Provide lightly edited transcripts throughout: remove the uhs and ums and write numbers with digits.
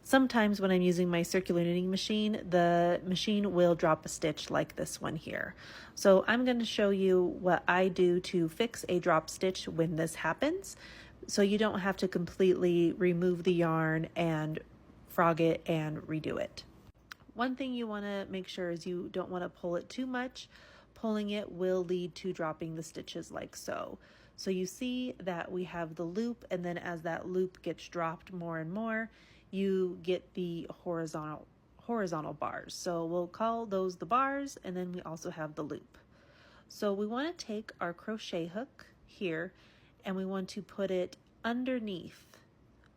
Sometimes when I'm using my circular knitting machine, the machine will drop a stitch like this one here. So I'm going to show you what I do to fix a drop stitch when this happens, so you don't have to completely remove the yarn and frog it and redo it. One thing you want to make sure is you don't want to pull it too much. Pulling it will lead to dropping the stitches like so. So you see that we have the loop, and then as that loop gets dropped more and more, you get the horizontal bars. So we'll call those the bars, and then we also have the loop. So we want to take our crochet hook here and we want to put it underneath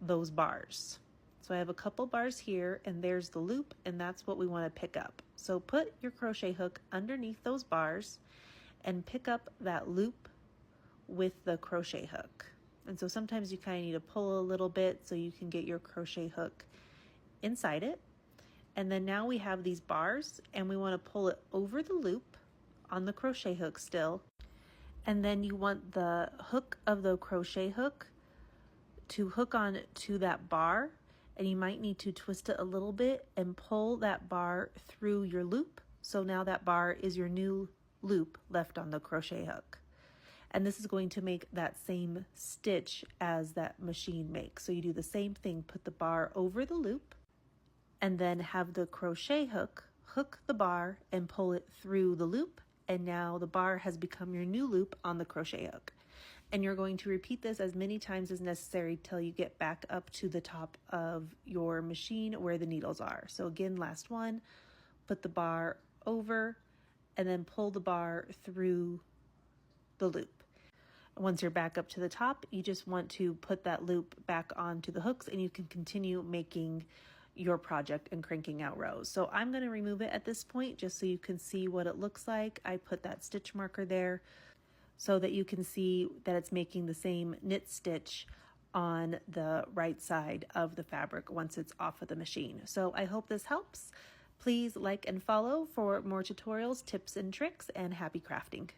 those bars. So I have a couple bars here, and there's the loop, and that's what we want to pick up. So put your crochet hook underneath those bars and pick up that loop with the crochet hook. And so sometimes you kind of need to pull a little bit so you can get your crochet hook inside it. And then now we have these bars, and we want to pull it over the loop on the crochet hook still. And then you want the hook of the crochet hook to hook on to that bar, and you might need to twist it a little bit and pull that bar through your loop. So now that bar is your new loop left on the crochet hook. And this is going to make that same stitch as that machine makes. So you do the same thing, put the bar over the loop, and then have the crochet hook hook the bar and pull it through the loop. And now the bar has become your new loop on the crochet hook. And you're going to repeat this as many times as necessary till you get back up to the top of your machine where the needles are. So again, last one, put the bar over and then pull the bar through the loop. Once you're back up to the top, you just want to put that loop back onto the hooks, and you can continue making your project and cranking out rows. So I'm going to remove it at this point just so you can see what it looks like. I put that stitch marker there so that you can see that it's making the same knit stitch on the right side of the fabric once it's off of the machine. So I hope this helps. Please like and follow for more tutorials, tips and tricks, and happy crafting.